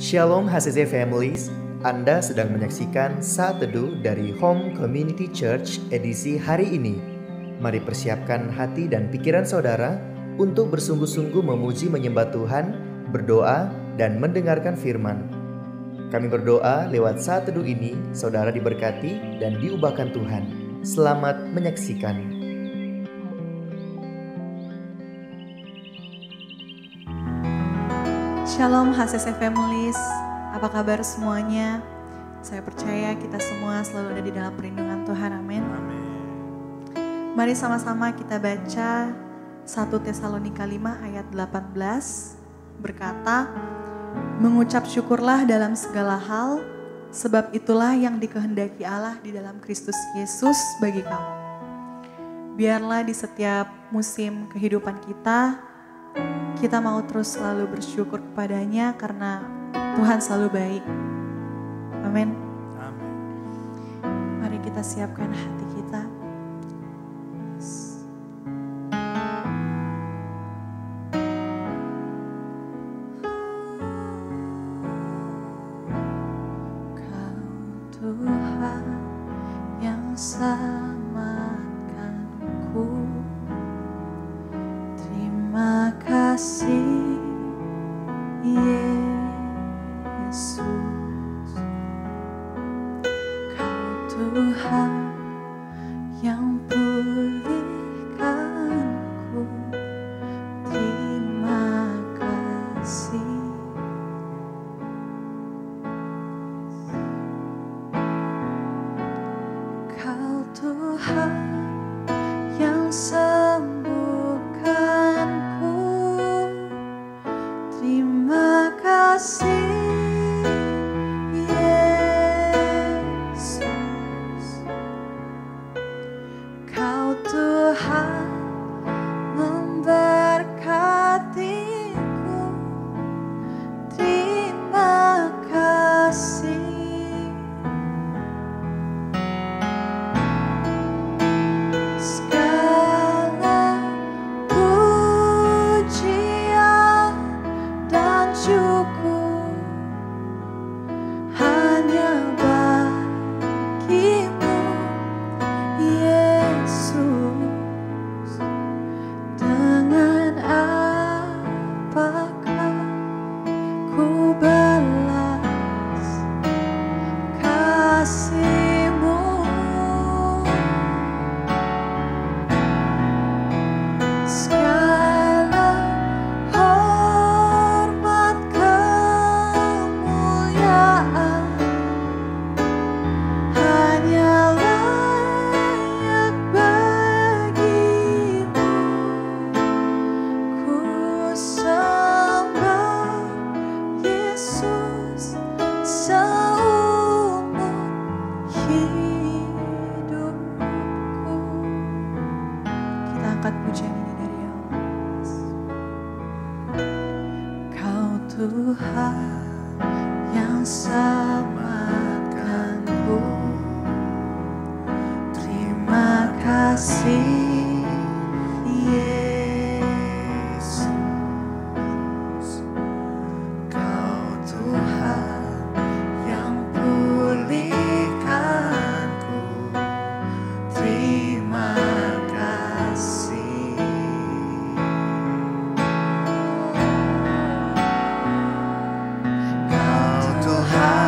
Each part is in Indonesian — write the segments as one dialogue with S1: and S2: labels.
S1: Shalom HCC Families, Anda sedang menyaksikan Saat Teduh dari Home Community Church edisi hari ini. Mari persiapkan hati dan pikiran saudara untuk bersungguh-sungguh memuji menyembah Tuhan, berdoa, dan mendengarkan firman. Kami berdoa lewat Saat Teduh ini, saudara diberkati dan diubahkan Tuhan. Selamat menyaksikan.
S2: Shalom HCC Families, apa kabar semuanya? Saya percaya kita semua selalu ada di dalam perlindungan Tuhan, amin. Mari sama-sama kita baca 1 Tesalonika 5 ayat 18 berkata, mengucap syukurlah dalam segala hal, sebab itulah yang dikehendaki Allah di dalam Kristus Yesus bagi kamu. Biarlah di setiap musim kehidupan kita mau terus selalu bersyukur kepadanya karena Tuhan selalu baik. Amin. Mari kita siapkan hati kita. Kau Tuhan yang selamatkanku. Terima kasih Yesus, Kau Tuhan yang pulihkanku. Terima kasih. Kau Tuhan yang terima kasih Yesus, Kau Tuhan memberkatiku. Terima kasih. Segala pujian dan syukur hanya bagimu Yesus. Dengan apakah ku balas kasih-Mu? Segala hormat kemuliaan hanya layak bagimu. Ku sembah Yesus seumur hidupku. Kita angkat pujian ini dari Allah. Kau Tuhan yang selamatkanku. Terima kasih Yesus, Kau Tuhan yang pulihkanku. Terima kasih. Kau Tuhan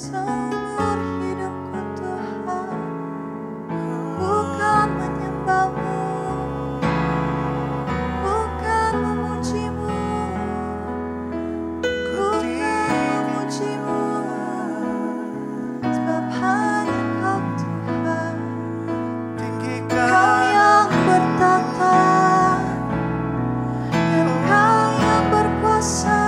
S2: seumur hidupku Tuhan, bukan menyembahmu, bukan memujimu, bukan memujimu, sebab hanya Kau Tuhan, Kau yang bertata dan Kau yang berkuasa.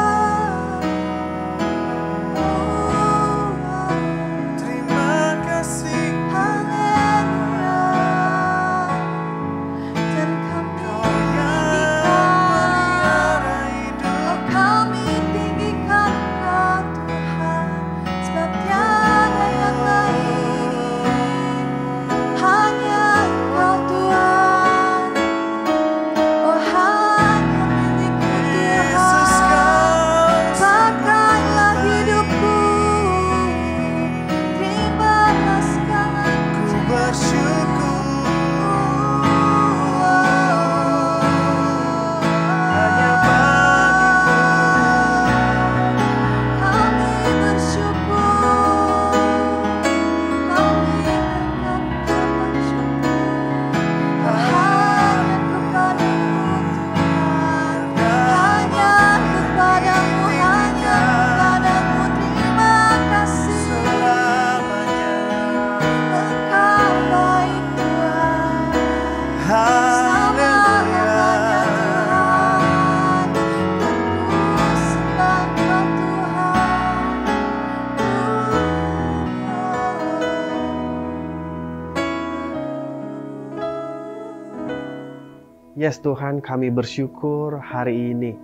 S3: Yes Tuhan, kami bersyukur hari ini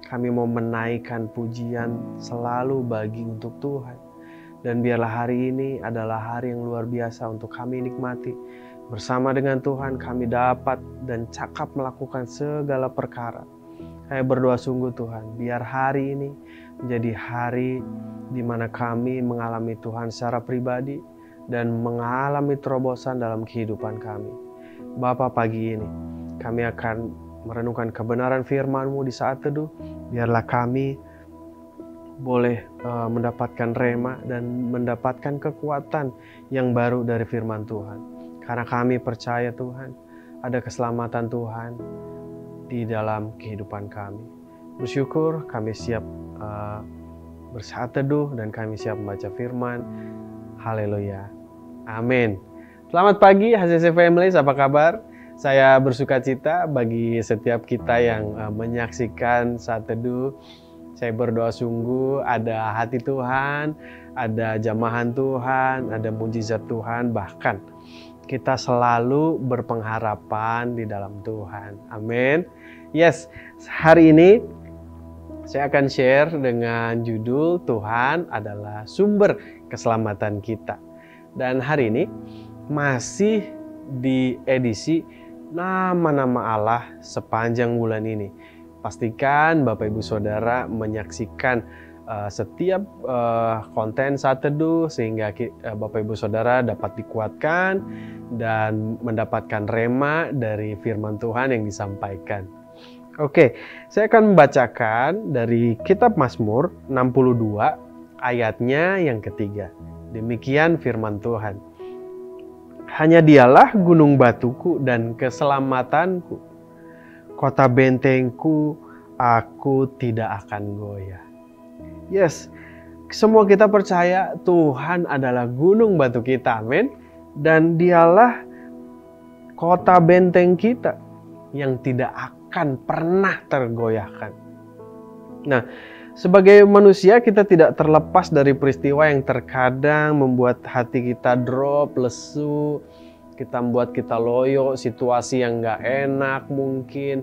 S3: kami mau menaikkan pujian selalu bagi untuk Tuhan. Dan biarlah hari ini adalah hari yang luar biasa untuk kami nikmati. Bersama dengan Tuhan kami dapat dan cakap melakukan segala perkara. Saya berdoa sungguh Tuhan, biar hari ini menjadi hari di mana kami mengalami Tuhan secara pribadi dan mengalami terobosan dalam kehidupan kami. Bapa, pagi ini kami akan merenungkan kebenaran firman-Mu di saat teduh. Biarlah kami boleh mendapatkan rema dan mendapatkan kekuatan yang baru dari firman Tuhan. Karena kami percaya Tuhan, ada keselamatan Tuhan di dalam kehidupan kami. Bersyukur kami siap bersaat teduh dan kami siap membaca firman. Haleluya. Amin. Selamat pagi HCC Families, apa kabar? Saya bersuka cita bagi setiap kita yang menyaksikan saat teduh. Saya berdoa sungguh ada hati Tuhan, ada jamahan Tuhan, ada mujizat Tuhan, bahkan kita selalu berpengharapan di dalam Tuhan. Amin. Yes, hari ini saya akan share dengan judul Tuhan adalah sumber keselamatan kita. Dan hari ini masih di edisi nama-nama Allah sepanjang bulan ini. Pastikan Bapak Ibu Saudara menyaksikan setiap konten saat teduh sehingga Bapak Ibu Saudara dapat dikuatkan dan mendapatkan rema dari firman Tuhan yang disampaikan. Oke, saya akan membacakan dari kitab Mazmur 62 ayatnya yang ketiga. Demikian firman Tuhan. Hanya Dialah gunung batuku dan keselamatanku, kota bentengku, aku tidak akan goyah. Yes, semua kita percaya Tuhan adalah gunung batu kita, amin. Dan Dialah kota benteng kita yang tidak akan pernah tergoyahkan. Nah, sebagai manusia kita tidak terlepas dari peristiwa yang terkadang membuat hati kita drop, lesu, membuat kita loyo, situasi yang gak enak mungkin,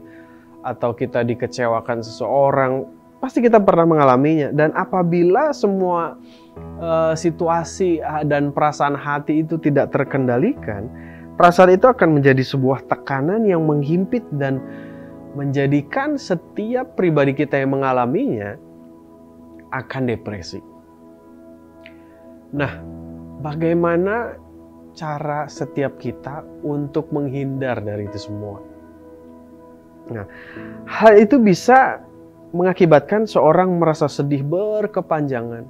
S3: atau kita dikecewakan seseorang, pasti kita pernah mengalaminya. Dan apabila semua situasi dan perasaan hati itu tidak terkendalikan, perasaan itu akan menjadi sebuah tekanan yang menghimpit dan menjadikan setiap pribadi kita yang mengalaminya akan depresi. Nah, bagaimana cara setiap kita untuk menghindar dari itu semua? Nah, hal itu bisa mengakibatkan seorang merasa sedih berkepanjangan,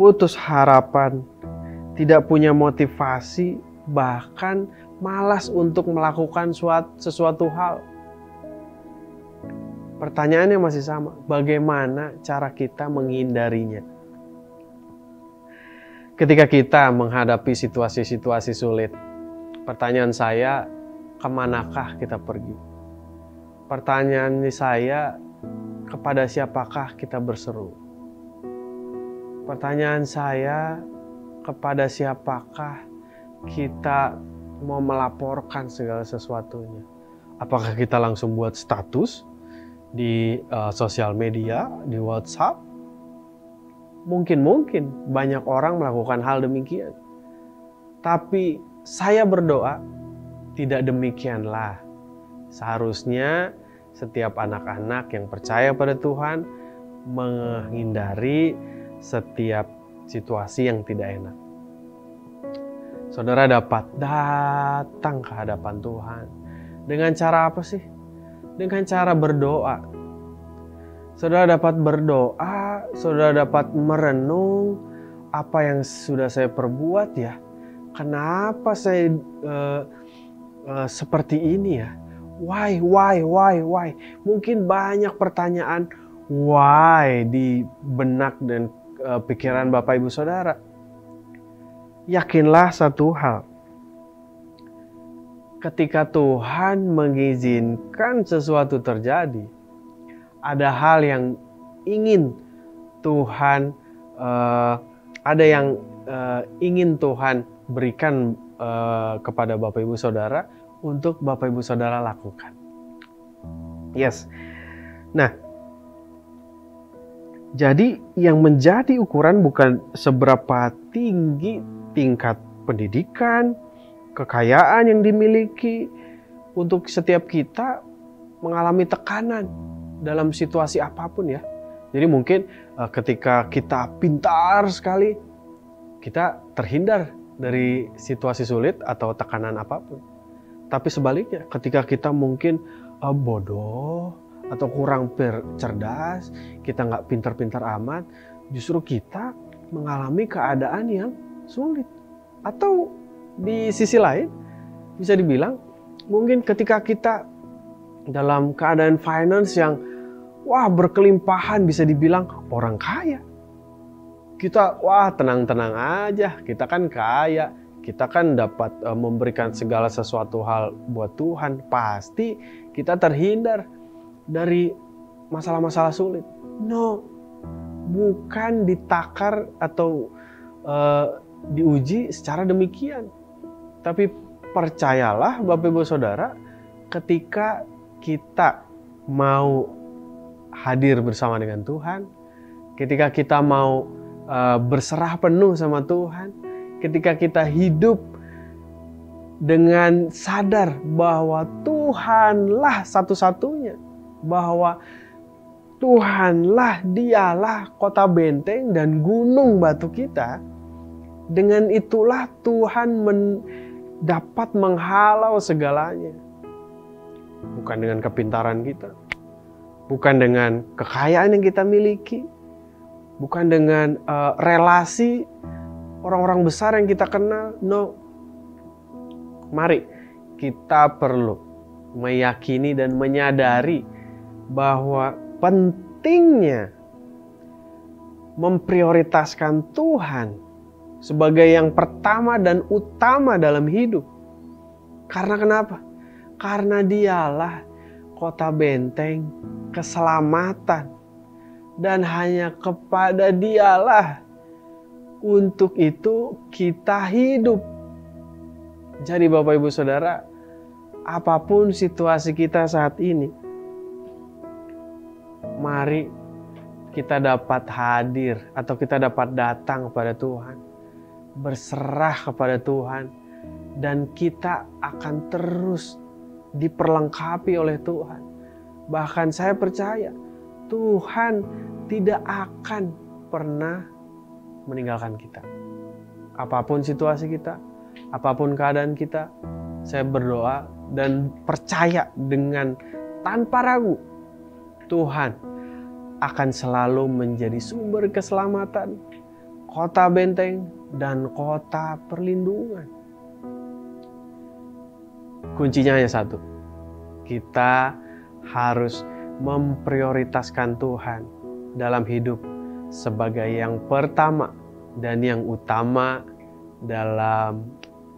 S3: putus harapan, tidak punya motivasi, bahkan malas untuk melakukan sesuatu hal. Pertanyaannya masih sama, bagaimana cara kita menghindarinya? Ketika kita menghadapi situasi-situasi sulit, pertanyaan saya, kemanakah kita pergi? Pertanyaan saya, kepada siapakah kita berseru? Pertanyaan saya, kepada siapakah kita mau melaporkan segala sesuatunya? Apakah kita langsung buat status di sosial media, di WhatsApp? Mungkin banyak orang melakukan hal demikian. Tapi saya berdoa, tidak demikianlah. Seharusnya setiap anak-anak yang percaya pada Tuhan menghindari setiap situasi yang tidak enak. Saudara dapat datang ke hadapan Tuhan. Dengan cara apa sih? Dengan cara berdoa. Saudara dapat berdoa, saudara dapat merenung apa yang sudah saya perbuat ya. Kenapa saya seperti ini ya? Why? Mungkin banyak pertanyaan why di benak dan pikiran Bapak Ibu Saudara. Yakinlah satu hal. Ketika Tuhan mengizinkan sesuatu terjadi, ada hal yang ingin Tuhan, ingin Tuhan berikan kepada Bapak Ibu Saudara untuk Bapak Ibu Saudara lakukan. Yes. Nah, jadi yang menjadi ukuran bukan seberapa tinggi tingkat pendidikan, kekayaan yang dimiliki. Untuk setiap kita mengalami tekanan dalam situasi apapun ya. Jadi mungkin ketika kita pintar sekali, kita terhindar dari situasi sulit atau tekanan apapun. Tapi sebaliknya, ketika kita mungkin bodoh atau kurang cerdas, kita nggak pintar-pintar amat, justru kita mengalami keadaan yang sulit. Atau di sisi lain, bisa dibilang, mungkin ketika kita dalam keadaan finance yang berkelimpahan, bisa dibilang orang kaya. Kita tenang-tenang aja, kita kan kaya. Kita kan dapat memberikan segala sesuatu hal buat Tuhan. Pasti kita terhindar dari masalah-masalah sulit. No, bukan ditakar atau diuji secara demikian. Tapi percayalah Bapak Ibu Saudara, ketika kita mau hadir bersama dengan Tuhan, ketika kita mau berserah penuh sama Tuhan, ketika kita hidup dengan sadar bahwa Tuhanlah satu-satunya, bahwa Tuhanlah, Dialah kota benteng dan gunung batu kita, dengan itulah Tuhan dapat menghalau segalanya. Bukan dengan kepintaran kita, bukan dengan kekayaan yang kita miliki, bukan dengan relasi orang-orang besar yang kita kenal. No. Mari kita perlu meyakini dan menyadari bahwa pentingnya memprioritaskan Tuhan sebagai yang pertama dan utama dalam hidup. Karena kenapa? Karena Dialah kota benteng keselamatan. Dan hanya kepada Dialah untuk itu kita hidup. Jadi Bapak Ibu Saudara, apapun situasi kita saat ini, mari kita dapat hadir atau kita dapat datang kepada Tuhan, berserah kepada Tuhan, dan kita akan terus diperlengkapi oleh Tuhan. Bahkan saya percaya Tuhan tidak akan pernah meninggalkan kita. Apapun situasi kita, apapun keadaan kita, saya berdoa dan percaya dengan tanpa ragu, Tuhan akan selalu menjadi sumber keselamatan, kota benteng, dan kota perlindungan. Kuncinya hanya satu. Kita harus memprioritaskan Tuhan dalam hidup sebagai yang pertama dan yang utama dalam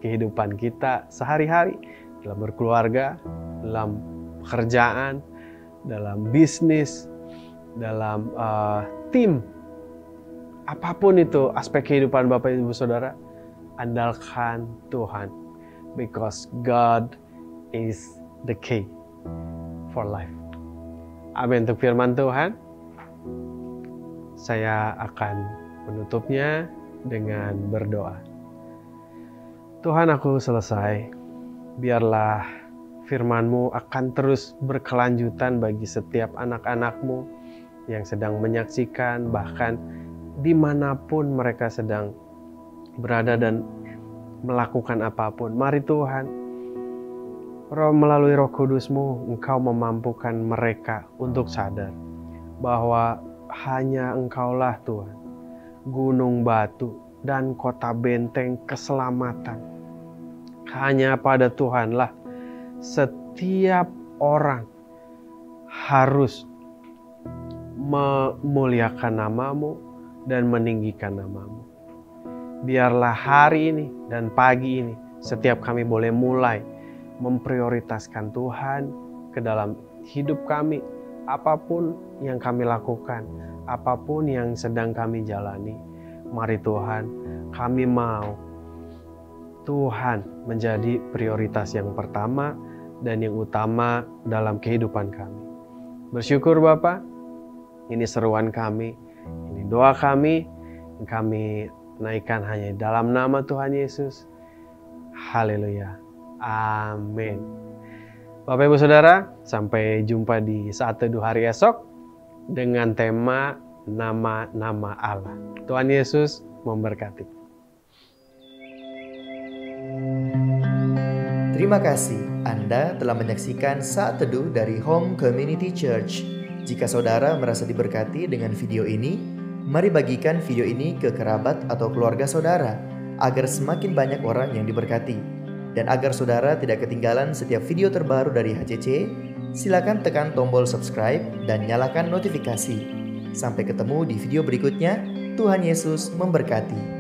S3: kehidupan kita sehari-hari, dalam berkeluarga, dalam pekerjaan, dalam bisnis, dalam tim. Apapun itu aspek kehidupan Bapak Ibu Saudara, andalkan Tuhan. Because God is the key for life. Amin untuk firman Tuhan. Saya akan menutupnya dengan berdoa. Tuhan, aku selesai. Biarlah firman-Mu akan terus berkelanjutan bagi setiap anak-anak-Mu yang sedang menyaksikan, bahkan dimanapun mereka sedang berada dan melakukan apapun. Mari Tuhan, melalui Roh Kudus-Mu, Engkau memampukan mereka untuk sadar bahwa hanya Engkaulah Tuhan, gunung batu dan kota benteng keselamatan. Hanya pada Tuhanlah setiap orang harus memuliakan nama-Mu dan meninggikan nama-Mu. Biarlah hari ini dan pagi ini setiap kami boleh mulai memprioritaskan Tuhan ke dalam hidup kami. Apapun yang kami lakukan, apapun yang sedang kami jalani, mari Tuhan, kami mau Tuhan menjadi prioritas yang pertama dan yang utama dalam kehidupan kami. Bersyukur Bapa, ini seruan kami, ini doa kami naikkan hanya dalam nama Tuhan Yesus. Haleluya. Amin. Bapak Ibu Saudara, sampai jumpa di Saat Teduh hari esok dengan tema nama-nama Allah. Tuhan Yesus memberkati.
S1: Terima kasih Anda telah menyaksikan Saat Teduh dari Home Community Church. Jika saudara merasa diberkati dengan video ini, mari bagikan video ini ke kerabat atau keluarga saudara agar semakin banyak orang yang diberkati. Dan agar saudara tidak ketinggalan setiap video terbaru dari HCC, silakan tekan tombol subscribe dan nyalakan notifikasi. Sampai ketemu di video berikutnya. Tuhan Yesus memberkati.